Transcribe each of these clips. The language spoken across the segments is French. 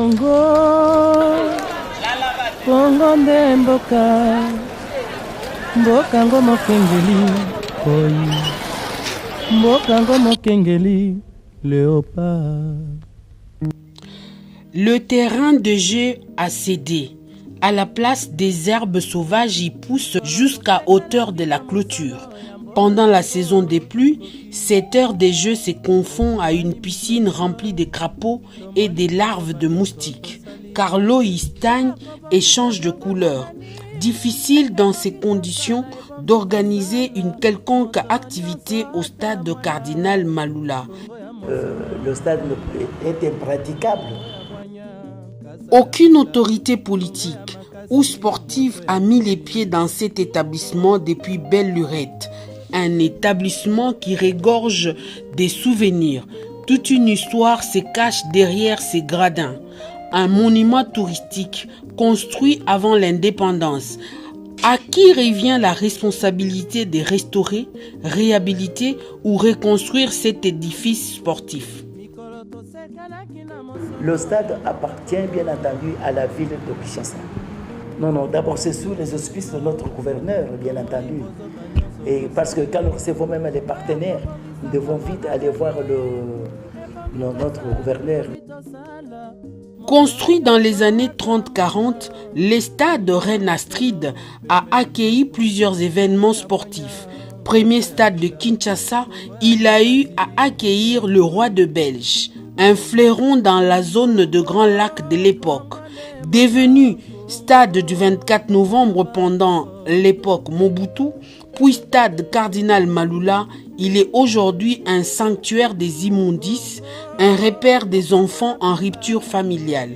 Congo, Congo nde mboka, mboka ngo mokengeli, koi, mboka ngo mokengeli, léopard. Le terrain de jeu a cédé. À la place, des herbes sauvages y poussent jusqu'à hauteur de la clôture. Pendant la saison des pluies, cette heure des jeux se confond à une piscine remplie de crapauds et des larves de moustiques, car l'eau y stagne et change de couleur. Difficile dans ces conditions d'organiser une quelconque activité au stade de Cardinal Maloula. Le stade est impraticable. Aucune autorité politique ou sportive a mis les pieds dans cet établissement depuis belle lurette. Un établissement qui regorge des souvenirs. Toute une histoire se cache derrière ces gradins. Un monument touristique construit avant l'indépendance. À qui revient la responsabilité de restaurer, réhabiliter ou reconstruire cet édifice sportif? Le stade appartient bien entendu à la ville de Kinshasa. Non, d'abord c'est sous les auspices de notre gouverneur, bien entendu. Et parce que quand nous recevons même les partenaires, nous devons vite aller voir notre gouverneur. Construit dans les années 30-40, le stade Reine Astrid a accueilli plusieurs événements sportifs. Premier stade de Kinshasa, il a eu à accueillir le roi de Belge, un fleuron dans la zone de Grand Lac de l'époque. Devenu stade du 24 novembre pendant l'époque Mobutu, puis stade Cardinal Maloula, il est aujourd'hui un sanctuaire des immondices, un repère des enfants en rupture familiale.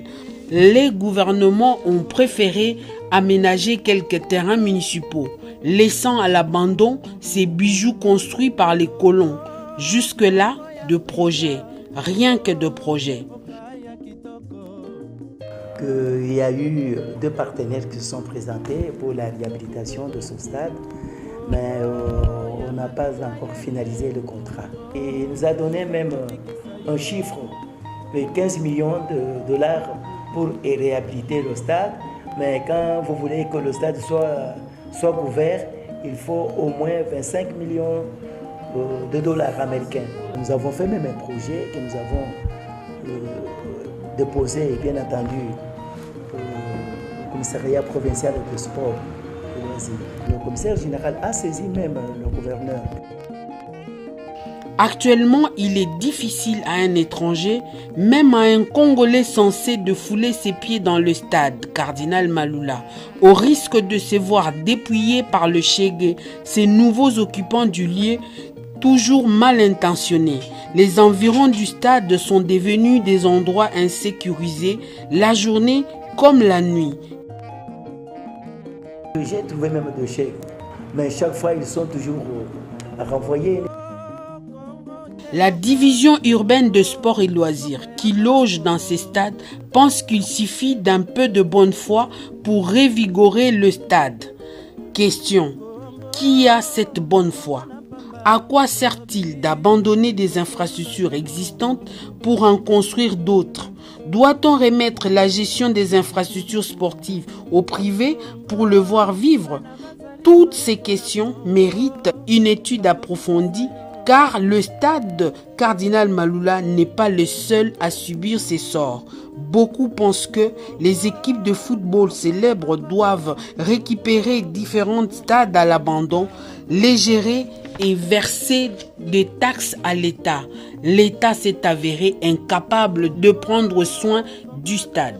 Les gouvernements ont préféré aménager quelques terrains municipaux, laissant à l'abandon ces bijoux construits par les colons. Jusque-là, de projets, rien que de projets. Il y a eu 2 partenaires qui se sont présentés pour la réhabilitation de ce stade, mais on n'a pas encore finalisé le contrat. Et il nous a donné même un chiffre de 15 millions de dollars pour réhabiliter le stade, mais quand vous voulez que le stade soit couvert, il faut au moins 25 millions de dollars américains. Nous avons fait même un projet que nous avons déposé, bien entendu, au commissariat provincial de sport et loisirs. Le commissaire général a saisi même le gouverneur. Actuellement, il est difficile à un étranger, même à un Congolais censé, de fouler ses pieds dans le stade Cardinal Maloula, au risque de se voir dépouillé par le Chégué, ces nouveaux occupants du lieu toujours mal intentionnés. Les environs du stade sont devenus des endroits insécurisés, la journée comme la nuit. J'ai trouvé même des chèques, mais chaque fois ils sont toujours renvoyés. La division urbaine de sport et loisirs qui loge dans ces stades pense qu'il suffit d'un peu de bonne foi pour revigorer le stade. Question: qui a cette bonne foi? À quoi sert-il d'abandonner des infrastructures existantes pour en construire d'autres? Doit-on remettre la gestion des infrastructures sportives au privé pour le voir vivre? Toutes ces questions méritent une étude approfondie, car le stade Cardinal Maloula n'est pas le seul à subir ces sorts. Beaucoup pensent que les équipes de football célèbres doivent récupérer différents stades à l'abandon, les gérer et verser des taxes à l'État. L'État s'est avéré incapable de prendre soin du stade.